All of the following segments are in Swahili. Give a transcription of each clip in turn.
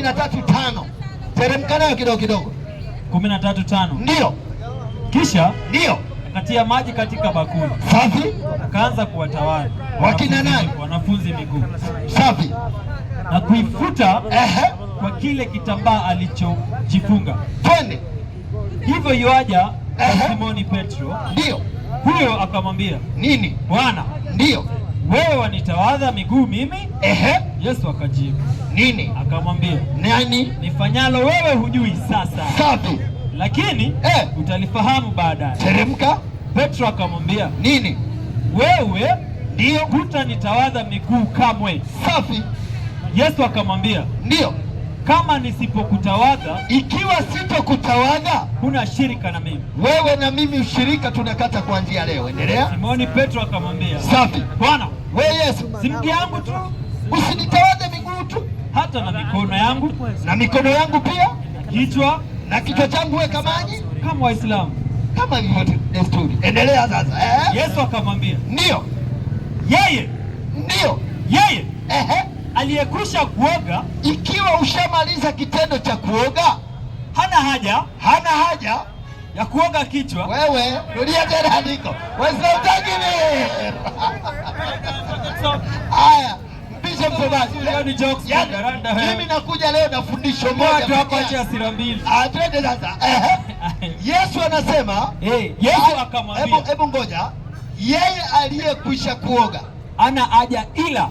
13:5. Teremka nayo kidogo kidogo. 13:5. Ndio. Kisha ndio akatia maji katika bakuli. Safi. Akaanza kuwatawala wakina nani? Wanafunzi miguu. Safi. Na kuifuta kwa kile kitambaa alichojifunga. Twende. Hivyo yuaja Simoni Petro. Ndio. Huyo akamwambia, nini? Bwana. Ndio. Wewe wanitawadha miguu mimi? Yesu akajibu, nini? Akamwambia, nani? Nifanyalo wewe hujui sasa. Safi. Lakini utalifahamu baadaye. Teremka. Petro akamwambia, nini? Wewe ndio hutanitawadha miguu kamwe. Safi. Yesu akamwambia, ndio. Kama nisipokutawadha, ikiwa sitokutawadha, huna shirika na mimi. Wewe na mimi ushirika tunakata kuanzia leo. Endelea. Simoni Petro akamwambia, safi. Bwana, wewe Yesu, si mguu yangu tu, usinitawadhe miguu tu, hata na mikono yangu. Na mikono yangu pia. Kichwa. Na kichwa changu weka maji. Kama Waislamu, kama hivyo desturi. Endelea sasa. Yesu akamwambia, ndio. Yeye. Ndio. Yeye. Aliyekwisha kuoga. Ikiwa ushamaliza kitendo cha kuoga, hana haja ya kuoga kichwa. Wewe rudia tena andiko. Wasiotaki haya, mpishe msomaji. Mimi nakuja leo na fundisho moja hapa acha hasira mbili. Twende sasa. Yesu anasema, Yesu akamwambia, hebu ngoja. Yeye aliyekwisha kuoga hana haja ila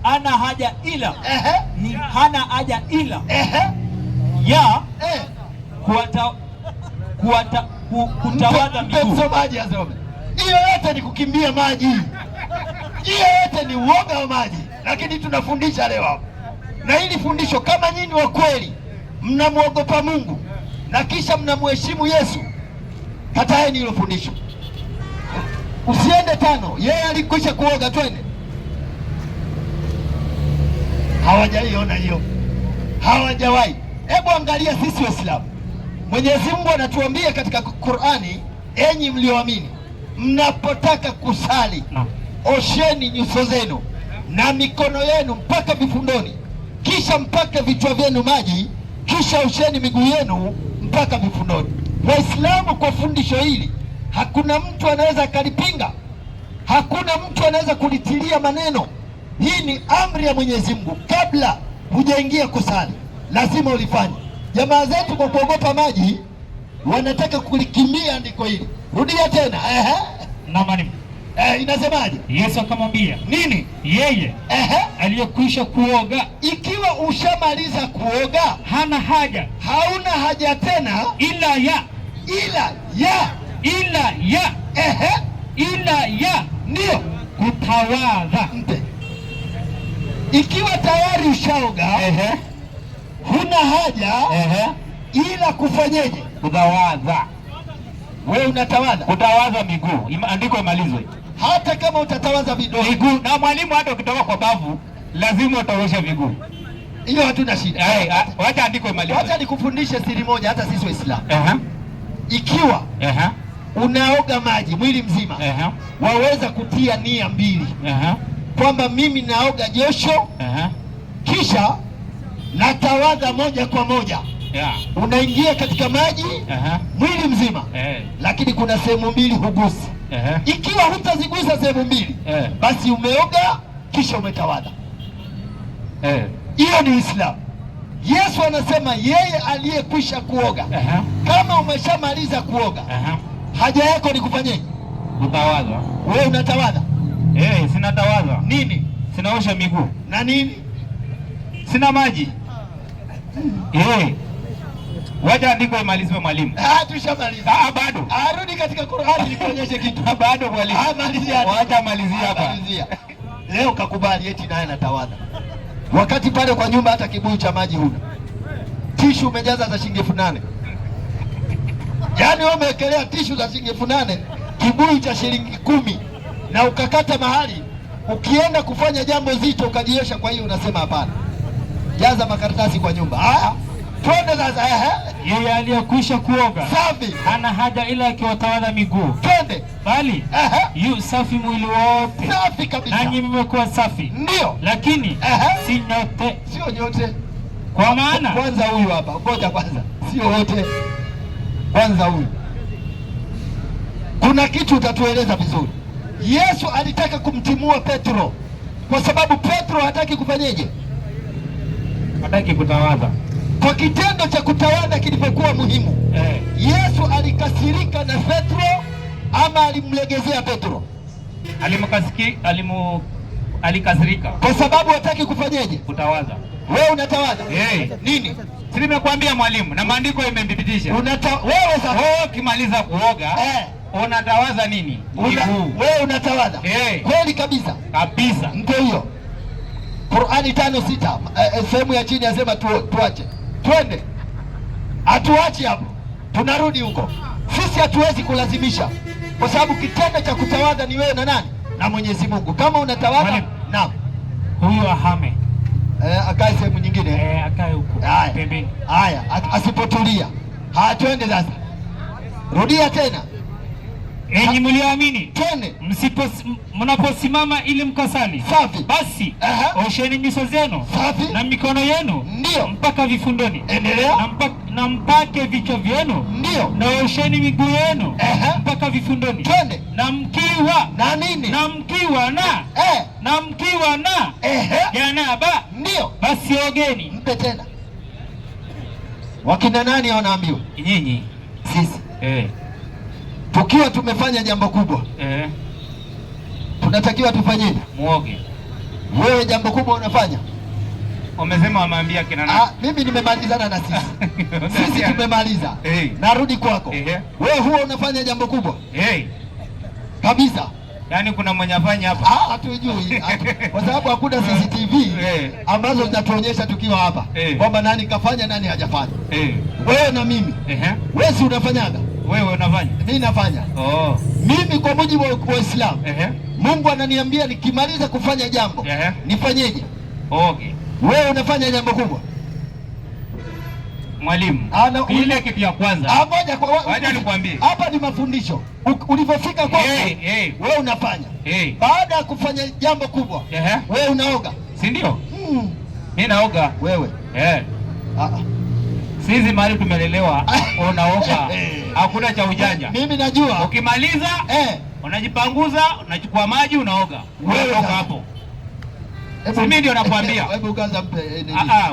hana haja ila ya kutawadha miguu. Msomaji asome. Hiyo yote ni kukimbia maji, hiyo yote ni uoga wa maji, lakini tunafundisha leo hapo. Na hili fundisho, kama nyinyi wa kweli mnamwogopa Mungu na kisha mnamheshimu Yesu, kataeni hilo fundisho. Usiende 5. Yeye alikwisha kuoga. Twende. Hawajaiona hiyo, hawajawahi. Hebu angalia sisi Waislamu, Mwenyezi Mungu anatuambia katika Qur'ani, enyi mlioamini, mnapotaka kusali osheni nyuso zenu na mikono yenu mpaka vifundoni, kisha mpaka vichwa vyenu maji, kisha osheni miguu yenu mpaka vifundoni. Waislamu, kwa fundisho hili hakuna mtu anaweza akalipinga, hakuna mtu anaweza kulitilia maneno. Hii ni amri ya Mwenyezi Mungu. Kabla hujaingia kusali lazima ulifanye. Jamaa zetu kwa kuogopa maji wanataka kulikimbia andiko hili. Rudia tena. Na mwalimu. Inasemaje? Yesu akamwambia, nini? Yeye aliyekwisha kuoga. Ikiwa ushamaliza kuoga, hana haja, hauna haja tena ila ya ndio kutawadha. Ikiwa tayari ushaoga, huna haja ila kufanyeje? Kutawadha. Wewe unatawadha? Kutawadha miguu. Andiko imalizwe. Hata kama utatawadha miguu, na mwalimu, hata ukitoka kwa bavu lazima utaosha miguu. Hiyo hatuna shida. Wacha andiko imalizwe. Wacha nikufundishe siri moja, hata sisi Waislamu. Ikiwa unaoga maji mwili mzima, waweza kutia nia mbili, kwamba mimi naoga josho, kisha natawadha moja kwa moja. Unaingia katika maji mwili mzima, lakini kuna sehemu mbili hugusi. Ikiwa hutazigusa sehemu mbili, basi umeoga kisha umetawadha. Hiyo ni Uislamu. Yesu anasema yeye aliyekwisha kuoga. Kama umeshamaliza kuoga, haja yako ni kufanyeje? Kutawadha. Wewe unatawadha? Sina tawadha. Nini? Sinaosha miguu. Na nini? Sina maji. Wacha andiko imalizwe mwalimu. Tushamaliza. Bado. Arudi katika Qur'ani nikuonyeshe kitu. Bado mwalimu. Malizia. Wacha malizia hapa. Leo kakubali eti naye anatawadha. Wakati pale kwa nyumba hata kibuyu cha maji huna. Tishu umejaza za shilingi 8,000. Yaani wewe umewekelea tishu za shilingi 8,000, kibuyu cha shilingi 10, na ukakata mahali ukienda kufanya jambo zito ukajiosha. Kwa hiyo unasema hapana, jaza makaratasi kwa nyumba. Twende sasa. Yeye aliyekwisha kuoga, safi, hana haja ila akiwatawadha miguu. Twende. Bali yu safi mwili wote. Safi kabisa. Nanyi mmekuwa safi. Ndio. Lakini si nyote. Sio nyote. Kwa maana kwanza huyu hapa, ngoja kwanza, sio wote, kwanza huyu. Kuna kitu utatueleza vizuri. Yesu alitaka kumtimua Petro kwa sababu Petro hataki kufanyeje? Hataki kutawadha. Kwa kitendo cha kutawadha kilivyokuwa muhimu, Yesu alikasirika na Petro ama alimlegezea Petro? Alikasirika kwa sababu hataki kufanyeje? Kutawadha. Wewe unatawadha nini? Si nimekuambia mwalimu, na maandiko imemthibitisha. Wewe sasa ukimaliza kuoga unatawadha nini? Wewe unatawadha kweli kabisa kabisa. Ndio hiyo Qur'ani 5:6 sehemu ya chini yasema tuache. Twende, hatuachi hapo, tunarudi huko. Sisi hatuwezi kulazimisha, kwa sababu kitendo cha kutawadha ni wewe na nani? Na Mwenyezi Mungu. Kama unatawadha, naam, huyo ahame akae sehemu nyingine, akae huko pembeni. Haya, asipotulia. Haya, twende sasa, rudia tena. Enyi mlioamini, twende. Mnaposimama ili mkasali, safi, basi osheni nyuso zenu na mikono yenu, ndio, mpaka vifundoni. Endelea. Na mpake vichwa vyenu, ndio, na osheni miguu yenu mpaka vifundoni. Twende. Na mkiwa na nini? Na mkiwa na janaba, ndio, basi ogeni. Mpe tena. Wakina nani wanaambiwa? Nyinyi. Sisi tukiwa tumefanya jambo kubwa, tunatakiwa tufanyeje? Muoge. Wewe jambo kubwa unafanya, wamesema wameambia kina nani? Mimi nimemalizana na sisi. Sisi tumemaliza. Narudi kwako. Wewe huwa unafanya jambo kubwa kabisa. Yaani kuna mwenye afanya hapa? Hatujui. Kwa sababu hakuna CCTV ambazo zinatuonyesha tukiwa hapa kwamba nani kafanya nani hajafanya. Wewe na mimi. Wewe si unafanyaga? Wewe unafanya? Mimi nafanya. Mimi kwa mujibu wa Uislamu, Mungu ananiambia nikimaliza kufanya jambo nifanyeje? Wewe unafanya jambo kubwa, mwalimu. Ile kitu ya kwanza. Ngoja nikwambie. Hapa ni mafundisho. Ulipofika kwako, wewe unafanya. Baada ya kufanya jambo kubwa, wewe unaoga, si ndio? Mimi naoga. Wewe? Sisi mahali tumelelewa unaoga. Hakuna cha ujanja. Mimi najua. Ukimaliza unajipanguza, unachukua maji, unaoga. Wewe toka hapo. Mimi ndio nakwambia. Hebu kaanza mpe.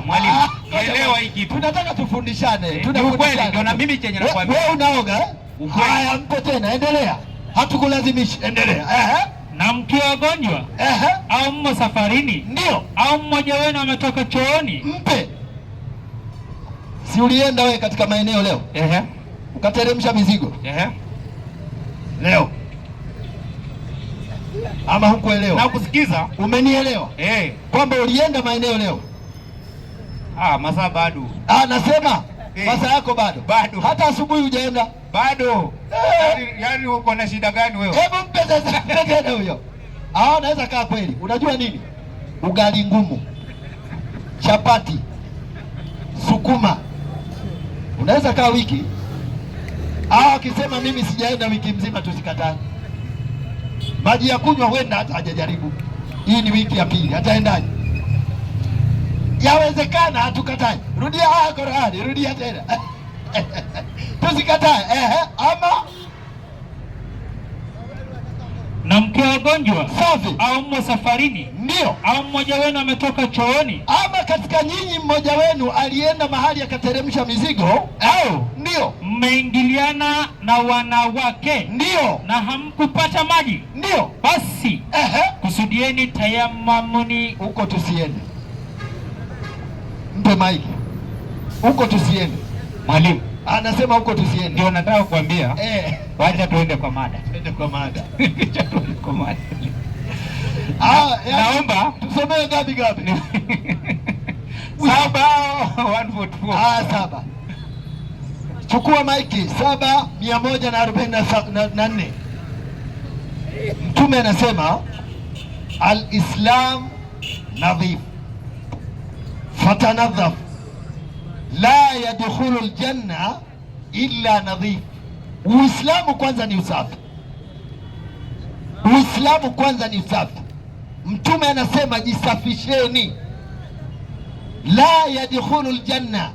Mwalimu, elewa hii kitu. Tunataka tufundishane. Tunafundishana. Ndio na mimi chenye nakwambia. Wewe unaoga? Haya, mpe tena, endelea. Hatukulazimishi, endelea. Na mkiwa wagonjwa au mmo safarini, ndio, au mmoja wenu ametoka chooni, mpe. Si ulienda wewe katika maeneo leo? Ukateremsha mizigo? Leo. Ama hukuelewa? Na kusikiza. Umenielewa? Kwamba ulienda maeneo leo. Masaa bado. Nasema masaa yako bado. Hata asubuhi hujaenda? Bado. Yaani uko na shida gani wewe? Hebu mpe sasa tena huyo. Naweza kaa kweli. Unajua nini? Ugali ngumu, chapati, sukuma. Unaweza kaa wiki. Akisema mimi sijaenda wiki mzima, tusikatane. Maji ya kunywa huenda hata hajajaribu. Hii ni wiki ya pili, ataendaje? Yawezekana, hatukatae. Rudia Qur'ani, rudia tena. Tusikatae. Ama na mkiwa wagonjwa, safi, au mmo safarini, ndio, au mmoja wenu ametoka chooni, ama katika nyinyi mmoja wenu alienda mahali akateremsha mizigo, au ndio mmeingiliana na wanawake, ndio, na hamkupata maji, ndio, basi kusudieni tayamamuni. Huko tusiende. Mpe maiki. Huko tusiende. Mwalimu anasema huko tusiende. Ndio nataka kuambia. Wacha tuende kwa mada. Tuende kwa mada. Tuende kwa mada. Naomba tusomee gapi? 7 144. 7. Chukua maiki. 7:144. Mtume anasema al-Islam nadhif fatanadhaf la yadkhulu aljanna illa nadhif. Uislamu kwanza ni usafi. Uislamu kwanza ni usafi. Mtume anasema jisafisheni. la yadkhulu aljanna,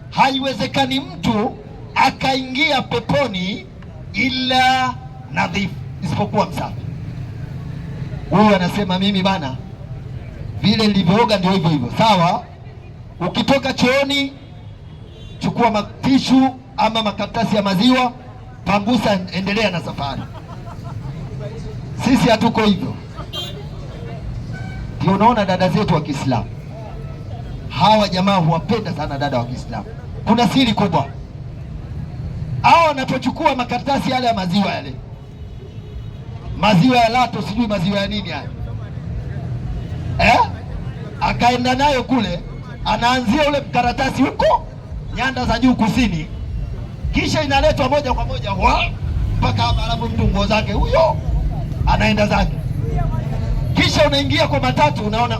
haiwezekani mtu akaingia peponi illa nadhif, isipokuwa msafi. Huyu anasema mimi bana, vile nilivyooga ndio hivyo hivyo. Sawa, ukitoka chooni chukua matishu ama makaratasi ya maziwa, pangusa, endelea na safari. Sisi hatuko hivyo. Ndio unaona dada zetu wa Kiislamu hawa jamaa huwapenda sana dada wa Kiislamu. Kuna siri kubwa. Hao wanapochukua makaratasi yale ya maziwa, yale maziwa ya Lato, sijui maziwa ya nini haya, akaenda nayo kule, anaanzia ule karatasi huko nyanda za juu kusini, kisha inaletwa moja kwa moja mpaka hapa, alafu mtu nguo zake huyo anaenda zake, kisha unaingia kwa matatu, unaona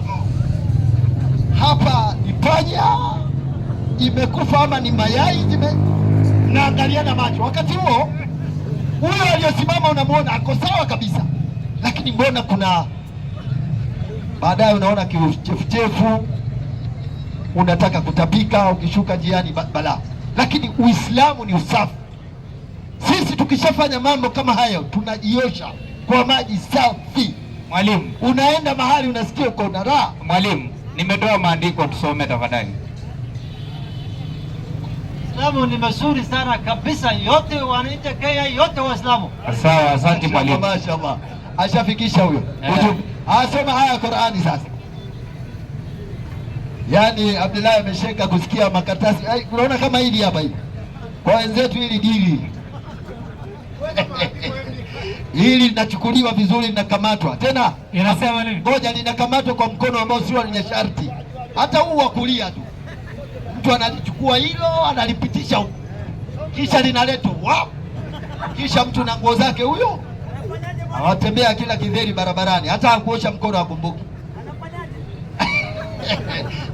hapa ni panya imekufa ama ni mayai naangaliana macho. Wakati huo huyo aliyosimama unamwona ako sawa kabisa, lakini mbona kuna baadaye unaona kichefuchefu, unataka kutapika, ukishuka njiani balaa. Lakini Uislamu ni usafi. Sisi tukishafanya mambo kama hayo tunajiosha kwa maji safi. Mwalimu, unaenda mahali unasikia uko na raha. Mwalimu, nimetoa maandiko tusome tafadhali. Islamu ni mazuri sana kabisa, yote wanaitekelea, yote Waislamu. Sawa, asante mwalimu. Mashaallah, ashafikisha huyo ujumbe. Asoma haya Qur'ani sasa. Yaani Abdullah amesheka kusikia makaratasi. Unaona kama hili hapa hivi. Kwa wenzetu hili dili. Hili linachukuliwa vizuri, linakamatwa. Tena inasema nini? Ngoja, linakamatwa kwa mkono ambao sio wenye sharti. Hata huu wa kulia tu. Mtu analichukua hilo, analipitisha huko. Kisha linaletwa kisha mtu na nguo zake huyo awatembea kila kidheri barabarani, hata akuosha mkono akumbuki.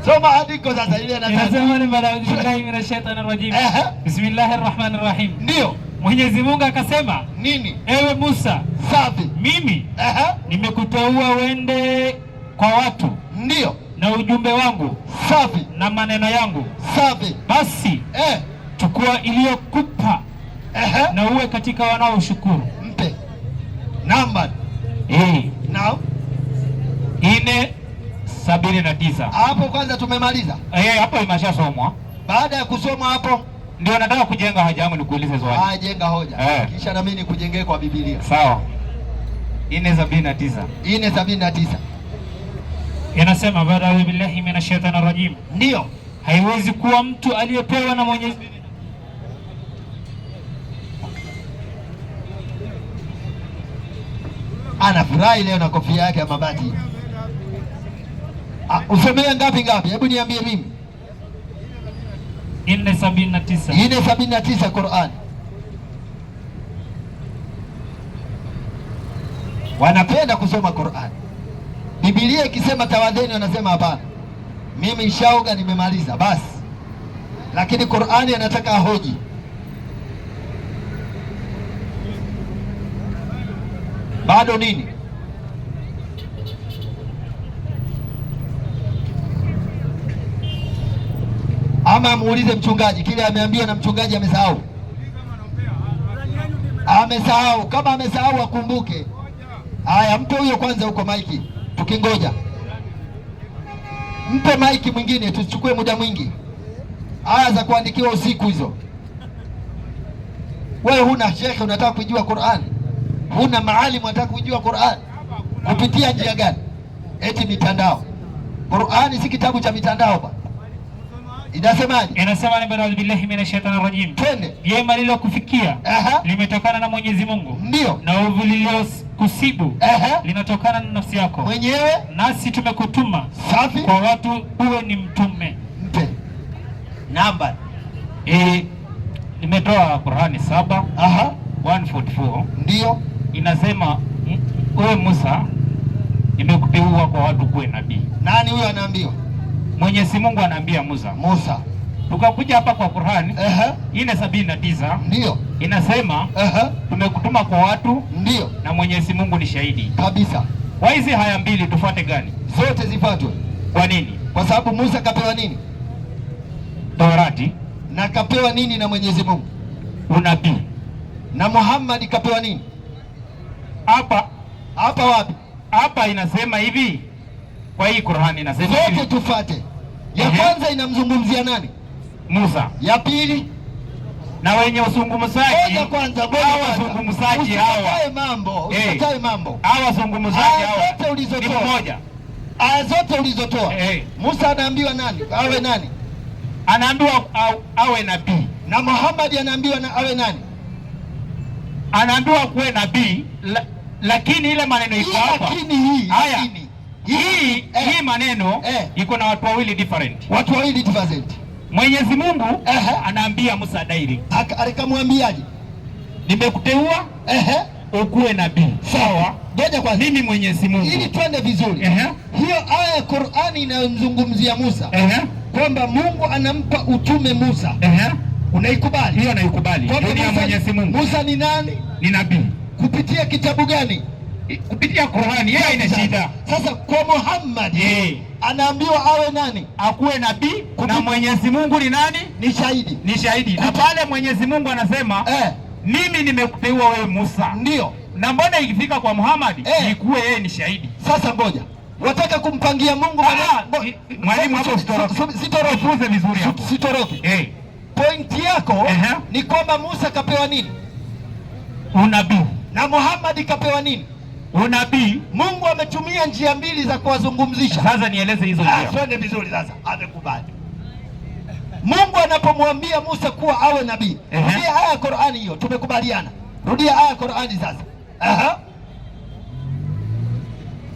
Soma andiko sasa, ile inasema ni billahi minash shaitani rajim. Bismillahir rahmanir rahim. Ndio Mwenyezi Mungu akasema nini? Ewe Musa, safi, mimi nimekuteua uende kwa watu, ndio, na ujumbe wangu safi, na maneno yangu safi. Basi chukua iliyokupa na uwe katika wanaoshukuru. Mpe namba now 4:79. Hapo kwanza tumemaliza. Hapo imeshasomwa. Baada ya kusoma hapo ndio nataka kujenga hoja yangu, nikuulize swali. Jenga hoja. Kisha na mimi nikujengee kwa Biblia. Sawa. 4:79. 4:79. Inasema baada billahi minash shaitani rajim. Ndio. Haiwezi kuwa mtu aliyepewa na Mwenyezi anafurahi leo na kofia yake ya mabati. Usomea ngapi? Hebu niambie mimi. 4:79. 4:79 Qur'an. Wanapenda kusoma Qur'an. Biblia ikisema tawadheni wanasema hapana, mimi nishaoga nimemaliza basi. Lakini Qur'ani anataka ahoji. Bado nini? Ama muulize mchungaji kile ameambiwa na mchungaji amesahau. Amesahau, kama amesahau akumbuke. Haya, mpe huyo kwanza huko maiki, tukingoja. Mpe maiki mwingine, tusichukue muda mwingi. Aya za kuandikiwa usiku hizo. Wewe huna shekhe unataka kujua Qur'an? Huna maalimu unataka kujua Qur'an? Kupitia njia gani? Eti mitandao. Qur'ani si kitabu cha mitandao ba. Inasemaje? Inasema ni baada billahi minash shaitani rajim. Twende. Jema lilokufikia limetokana na Mwenyezi Mungu. Ndio. Na ovu lililokusibu linatokana na nafsi yako mwenyewe. Nasi tumekutuma safi kwa watu uwe ni mtume. Mpe namba. Nimetoa Qur'ani 7:144. Ndio. Inasema wewe Musa, nimekuteua kwa watu kuwe nabii. Nani huyo anaambiwa? Mwenyezi Mungu anaambia Musa. Tukakuja hapa kwa Qur'ani 4:79. Ndio. Inasema tumekutuma kwa watu. Ndio. Na Mwenyezi Mungu ni shahidi kabisa. Kwa hizi haya mbili tufuate gani? Zote zifuatwe. Kwa nini? Kwa sababu Musa kapewa nini? Torati. Na kapewa nini na Mwenyezi Mungu? Unabii. Na Muhammad kapewa nini? Hapa wapi? Hapa inasema hivi. Kwa hii Qur'ani inasema hivi. Zote tufate. Ya kwanza inamzungumzia nani? Musa. Ya pili na wenye uzungumzaji. Hawa wazungumzaji hawa. Usikae mambo. Hawa wazungumzaji hawa. Zote ulizotoa. Aya zote ulizotoa. Musa anaambiwa nani? Awe nani? Anaambiwa awe nabii. Na Muhammad anaambiwa awe nani? Anaambiwa kuwe nabii, lakini ile maneno iko hapa. Hii maneno iko na watu wawili different. Watu wawili different. Mwenyezi Mungu anaambia Musa direct. Akamwambiaje? Nimekuteua ukuwe nabii. Sawa? Ngoja kwanza. Mimi Mwenyezi Mungu. Ili twende vizuri. Hiyo aya ya Qur'ani inayomzungumzia Musa. Kwamba Mungu anampa utume Musa. Unaikubali? Hiyo naikubali. Ndio Mwenyezi Mungu. Musa ni nani? Ni nabii. Kupitia kitabu gani? Kupitia Qur'ani. Yeye ina shida. Sasa kwa Muhammad anaambiwa awe nani? Akuwe nabii. Na Mwenyezi Mungu ni nani? Ni shahidi. Ni shahidi. Na pale Mwenyezi Mungu anasema mimi nimekuteua wewe Musa. Ndio. Na mbona ikifika kwa Muhammad ikuwe yeye ni shahidi? Sasa ngoja. Wataka kumpangia Mungu mwalimu hapo sitoroke vizuri hapo. Sitoroke. Pointi yako ni kwamba Musa kapewa nini? Unabii. Na Muhammad kapewa nini? Unabii. Mungu ametumia njia mbili za kuwazungumzisha. Sasa nieleze hizo njia. Twende vizuri sasa. Amekubali. Mungu anapomwambia Musa kuwa awe nabii. Rudia aya ya Qur'ani hiyo, tumekubaliana. Rudia aya ya Qur'ani sasa.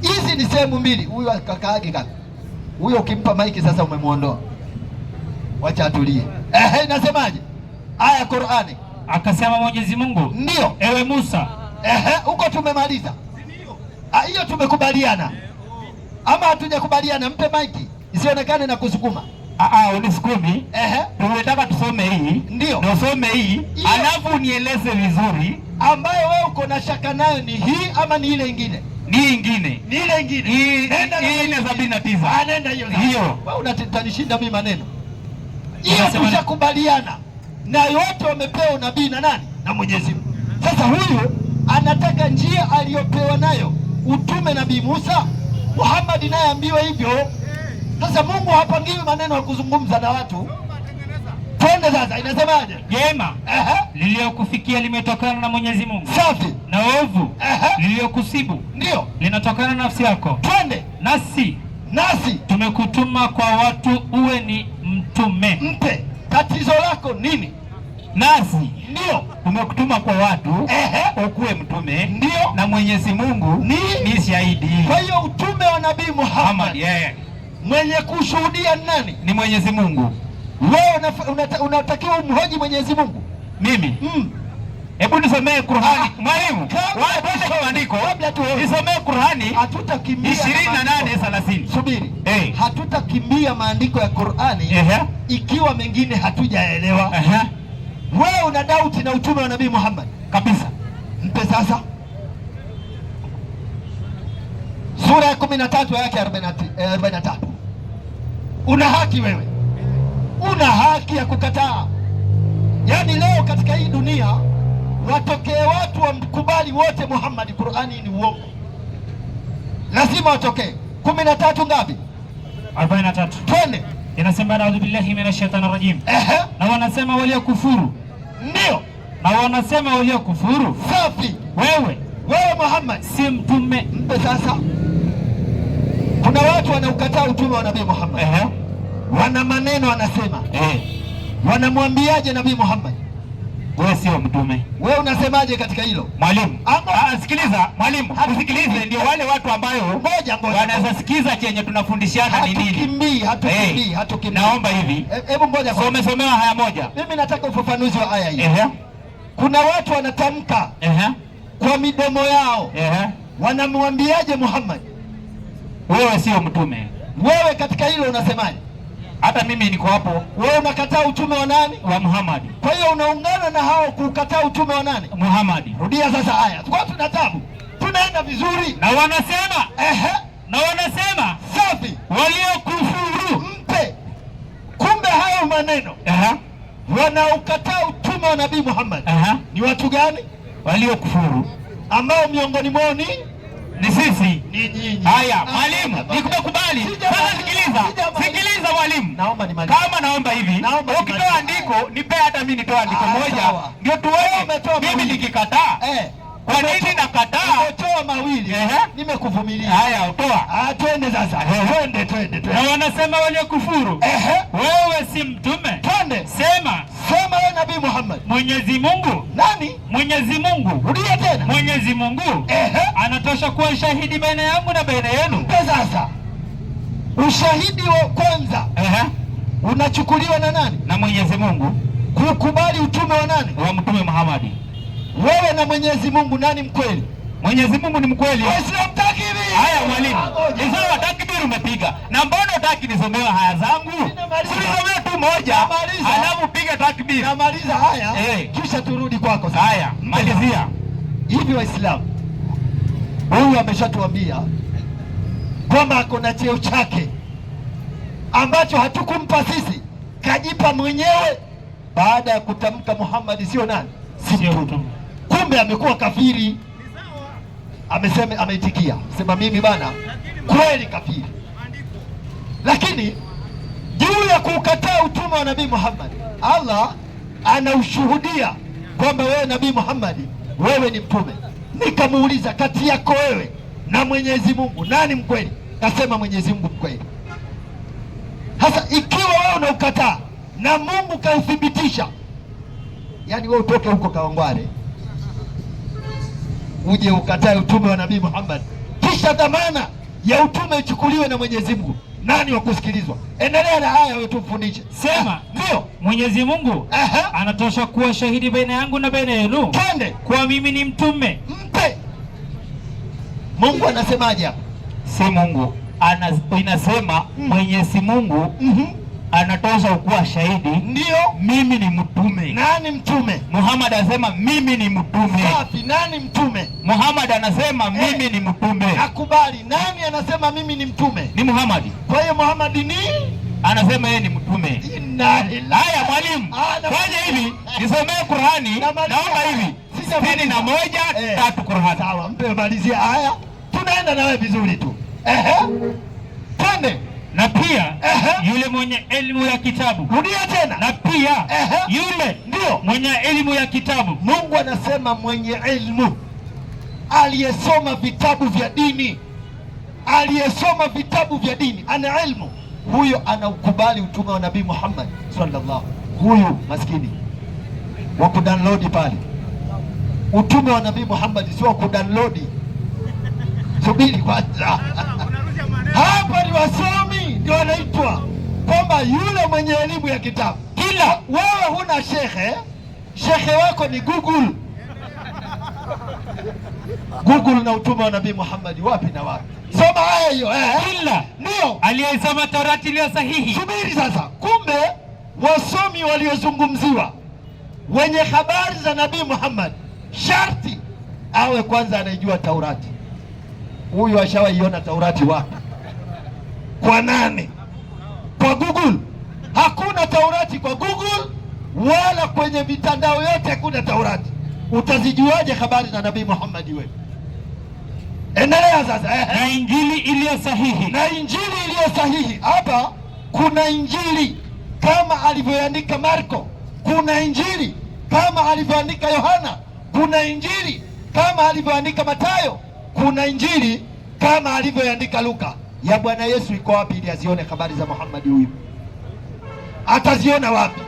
Hizi ni sehemu mbili. Huyu kakaage kaka. Huyo ukimpa maiki sasa umemuondoa. Wacha atulie. Inasemaje? Aya ya Qur'ani. Akasema Mwenyezi Mungu. Ndio. Ewe Musa. Huko tumemaliza. Hiyo tumekubaliana. Ama hatujakubaliana? Mpe maiki isionekane na kusukuma. Unisukumi. Tunataka tusome hii. Ndio. Na usome hii, alafu unieleze vizuri ambayo wewe uko na shaka nayo ni hii ama ni ile nyingine? Ni ingine. Ni ile nyingine. Hii ni 79. Nenda hiyo. Hiyo. Wewe unatanishinda mimi maneno. Hiyo tushakubaliana. Na yote wamepewa nabii na nani? Na Mwenyezi Mungu. Sasa huyu anataka njia aliyopewa nayo utume Nabii Musa, Muhammad naye ambiwe hivyo. Sasa Mungu hapangiwi maneno ya kuzungumza na watu. Twende sasa, inasemaje? Jema lililokufikia limetokana na Mwenyezi Mungu. Safi. Na ovu lililokusibu ndio linatokana na nafsi yako. Twende. Nasi tumekutuma kwa watu uwe ni mtume. Mpe. Tatizo lako nini? Nasi ndio tumekutuma kwa watu ukuwe mtume. Ndio. Na Mwenyezi Mungu ni shahidi. Kwa hiyo utume wa Nabii Muhammad mwenye kushuhudia nani? Ni Mwenyezi Mungu. Wewe unatakiwa umhoji Mwenyezi Mungu. Mimi? Hebu nisomee Qur'ani. Mwalimu, wewe twende kwa andiko. Nisomee Qur'ani. Hatutakimbia 28:30. Subiri. Hatutakimbia maandiko ya Qur'ani ikiwa mengine hatujaelewa. Wewe una doubt na utume wa Nabii Muhammad kabisa. Mpe sasa. Sura ya 13 yake 43. Una haki wewe. Una haki ya kukataa. Yaani leo katika hii dunia watokee watu wamkubali wote Muhammad, Qur'ani ni uongo. Lazima watokee. 13 ngapi? 43. Twende. Inasema a'udhu billahi minash shaitani rajim. Na wanasema walio kufuru. Ndio. Na wanasema walio kufuru. Safi. Wewe Muhammad si mtume. Mpe sasa. Kuna watu wanaukataa utume wa Nabii Muhammad. Wana maneno wanasema. Wanamwambiaje Nabii Muhammad? Wewe sio mtume. Wewe unasemaje katika hilo? Mwalimu. Sikiliza, mwalimu. Usikilize, ndio wale watu ambayo wanaweza sikiza chenye tunafundishana ni nini. Hatukimbii. Naomba hivi. Hebu ngoja kwa. Somewa haya moja. Mimi nataka ufafanuzi wa aya hii. Kuna watu wanatamka kwa midomo yao. Wanamwambiaje Muhammad? Wewe sio mtume. Wewe katika hilo unasemaje? Hata mimi niko hapo. Wewe unakataa utume wa nani? Wa Muhammad. Kwa hiyo unaungana na hao kukataa utume wa nani? Muhammad. Rudia sasa haya. Kwa tuna tabu. Tunaenda vizuri. Na wanasema. Na wanasema. safi, waliokufuru. Mpe. Kumbe hayo maneno wanaokataa utume wa Nabii Muhammad ni watu gani? Waliokufuru, ambao miongoni mwao ni sisi, ni nyinyi. Haya mwalimu, nikubali. Sasa sikiliza mwalimu, kama naomba hivi, ukitoa andiko nipe, hata mimi nitoa andiko moja ndio tuone. Mimi nikikataa kwa nini nakataa? Nimetoa mawili, nimekuvumilia. Haya, utoa. Twende sasa, twende. Na wanasema waliokufuru, wewe si mtume. Twende, sema wewe Nabii Muhammad. Mwenyezi Mungu. Nani? Mwenyezi Mungu. Rudia tena. Mwenyezi Mungu anatosha kuwa shahidi baina yangu na baina yenu. Sasa ushahidi wa kwanza unachukuliwa na nani? Na Mwenyezi Mungu. Kukubali utume wa nani? Wa Mtume Muhammad. Wewe na Mwenyezi Mungu, nani mkweli? Mwenyezi Mungu ni mkweli. Waislamu takbir. Haya mwalimu, hizo takbir umepiga. Na mbona utaki nisomewa haya zangu? Nisomee tu moja, alafu piga takbir. Namaliza haya, kisha turudi kwako sasa. Haya, malizia. Hivi Waislamu, huyu ameshatuambia kwamba ako na cheo chake ambacho hatukumpa sisi, kajipa mwenyewe baada ya kutamka Muhammad sio nani? Si mtume. Kumbe amekuwa kafiri. Amesema, ameitikia sema mimi bana kweli kafiri. Lakini juu ya kukataa utume wa Nabii Muhammad, Allah anaushuhudia kwamba wewe Nabii Muhammad, wewe ni mtume. Nikamuuliza, kati yako wewe na Mwenyezi Mungu nani mkweli? Kasema Mwenyezi Mungu mkweli. Sasa ikiwa wewe unaukataa na Mungu kauthibitisha, yani wewe utoke huko Kawangware uje ukatae utume wa Nabii Muhammad, kisha dhamana ya utume ichukuliwe na Mwenyezi Mungu, nani wa kusikilizwa? Endelea na haya, wewe tufundishe. Sema ndio Mwenyezi Mungu anatosha kuwa shahidi baina yangu na baina yenu. Twende kwa mimi ni mtume. Mpe. Mungu anasemaje hapa? Si Mungu inasema Mwenyezi Mungu anatosha kuwa shahidi. Ndio, mimi ni mtume. Nani mtume? Muhammad anasema mimi ni mtume. Safi, nani mtume? Muhammad anasema mimi ni mtume. Nakubali. Nani anasema mimi ni mtume? Ni Muhammad. Kwa hiyo Muhammad ni anasema yeye ni mtume. Haya mwalimu, fanya hivi, nisomee Qur'ani. Naomba hivi 61:3 Qur'ani. Sawa, mpe malizia haya, tunaenda nawe vizuri tu. Twende. Na pia yule mwenye elimu ya kitabu. Rudia tena. Na pia yule ndio mwenye elimu ya kitabu. Mungu anasema mwenye elimu, aliyesoma vitabu vya dini, aliyesoma vitabu vya dini, ana elimu, huyo anaukubali utume wa Nabii Muhammad sallallahu. Huyu maskini wa kudownload pale utume wa Nabii Muhammad, sio kudownload. Subiri kwanza. Hapa ni wasomi ndio wanaitwa kwamba yule mwenye elimu ya kitabu. Kila wewe huna shekhe wako ni Google. Google na utume wa Nabii Muhammad wapi na wapi? Soma haya hiyo. Kila ndio aliyesoma Taurati iliyo sahihi. Subiri sasa. Kumbe wasomi waliozungumziwa wenye habari za Nabii Muhammad sharti awe kwanza anaijua Taurati. Huyu ashawaiona Taurati wapi? Kwa nani? Kwa Google. Hakuna Taurati kwa Google wala kwenye mitandao yote, hakuna Taurati. Utazijuaje habari za Nabii Muhammad wewe? Endelea sasa. Na Injili iliyo sahihi. Na Injili iliyo sahihi. Hapa kuna Injili kama alivyoandika Marko, kuna Injili kama alivyoandika Yohana, kuna Injili kama alivyoandika Mathayo, kuna Injili kama alivyoandika Luka. Ya Bwana Yesu iko wapi ili azione habari za Muhammad huyu? Ataziona wapi?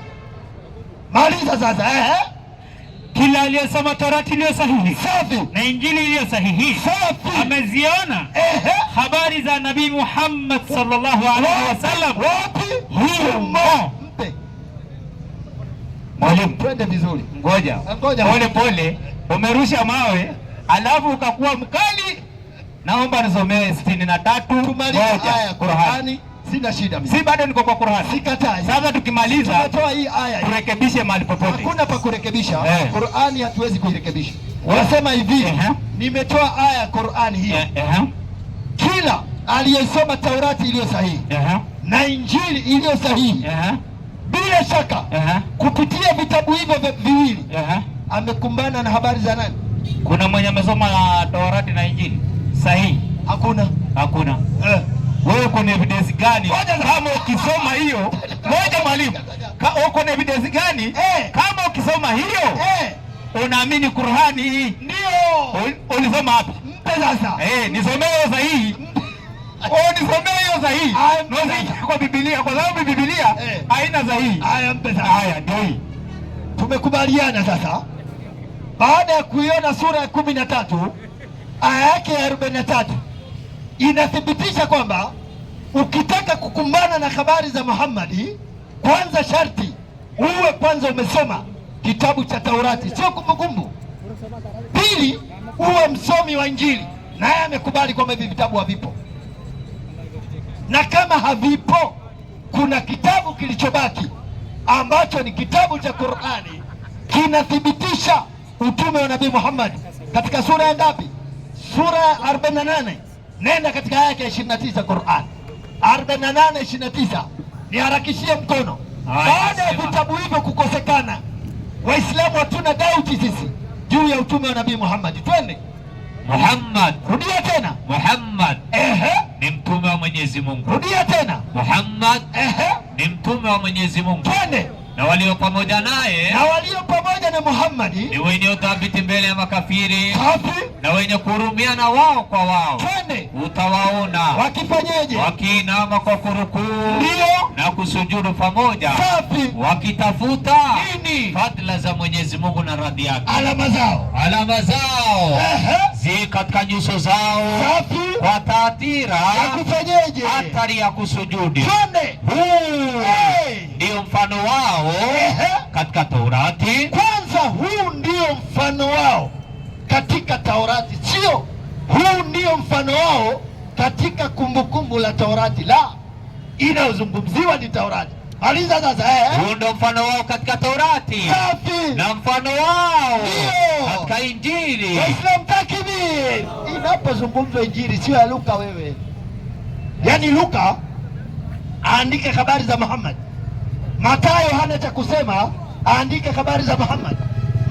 Maliza sasa. Kila aliyesoma Taurati iliyo sahihi. Safi. Na Injili iliyo sahihi. Safi. Ameziona habari za Nabii Muhammad sallallahu alaihi wasallam. Wapi? Humo. Mpe. Mwalimu, twende vizuri. Ngoja. Pole pole. Umerusha mawe alafu ukakuwa mkali. Naomba nisomee 63. Tumalize aya Qur'ani. Sina shida mimi. Si bado niko kwa Qur'ani. Sikatai. Sasa tukimaliza tumetoa hii aya. Turekebishe mahali popote. Hakuna pa kurekebisha. Qur'ani hatuwezi kuirekebisha. Wanasema hivi, nimetoa aya Qur'ani hii. Kila aliyesoma Taurati iliyo sahihi na Injili iliyo sahihi bila shaka kupitia vitabu hivyo viwili amekumbana na habari za nani? Kuna mwenye amesoma Taurati na Injili sahihi? Hakuna. Wewe uko na evidence gani kama ukisoma hiyo? Moja mwalimu, uko na evidence gani kama ukisoma hiyo unaamini Qur'ani hii? Ndio. Ulisoma wapi? Mpe sasa. Nisomee hiyo sahihi. Nisomee hiyo sahihi. Kwa Biblia, kwa sababu Biblia haina sahihi. Haya, mpe sasa. Haya, ndio hii. Tumekubaliana sasa. Baada ya kuiona sura ya 13 aya yake ya 43 inathibitisha kwamba ukitaka kukumbana na habari za Muhammad, kwanza sharti uwe kwanza umesoma kitabu cha Taurati, sio kumbukumbu. Pili, uwe msomi wa Injili, naye amekubali kwamba hivi vitabu havipo, na kama havipo kuna kitabu kilichobaki ambacho ni kitabu cha Qur'ani kinathibitisha utume wa Nabii Muhammad. Katika sura ya ngapi? Sura ya 48. Nenda katika aya ya 29 Qur'an 48:29. Niharakishie mkono. Baada ya vitabu hivyo kukosekana, Waislamu hatuna dauti sisi juu ya utume wa Nabii Muhammad. Twende. Muhammad. Rudia tena. Muhammad ni mtume wa Mwenyezi Mungu. Rudia tena. Muhammad ni mtume wa Mwenyezi Mungu. Twende. Na walio pamoja naye, na walio pamoja na Muhammad ni wenye uthabiti mbele ya makafiri, safi, na wenye kuhurumiana wao kwa wao. Twende. Utawaona wakifanyeje? Wakiinama kwa kurukuu, ndio, na kusujudu pamoja, safi, wakitafuta nini? fadhila za Mwenyezi Mungu na radhi yake. Alama zao zi katika nyuso zao, safi, kwa taathira ya kufanyeje? Athari ya kusujudi. Twende. Ndio mfano wao katika Taurati. Kwanza huu ndio mfano wao katika Taurati, sio huu ndio mfano wao katika kumbukumbu la Taurati. La, inayozungumziwa ni Taurati. Maliza sasa. Huu ndio mfano wao katika Taurati. Safi. Na mfano wao katika Injili. Waislamu takbir. Inapozungumzwa Injili sio ya Luka wewe. Yaani Luka aandike habari za Muhammad, Mathayo hana cha kusema, aandike habari za Muhammad,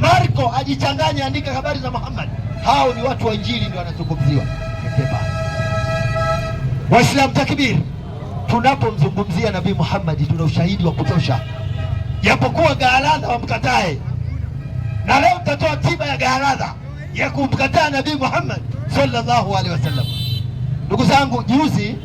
Marko ajichanganye, aandike habari za Muhammad. Hao ni watu wa Injili ndio wanazungumziwa. Waislamu takbir. Tunapomzungumzia Nabii Muhammad tuna ushahidi wa kutosha, japokuwa Gaaladha wamkatae, na leo tutatoa tiba ya Gaaladha ya kumkataa Nabii Muhammad sallallahu alaihi wasallam. Ndugu zangu, juzi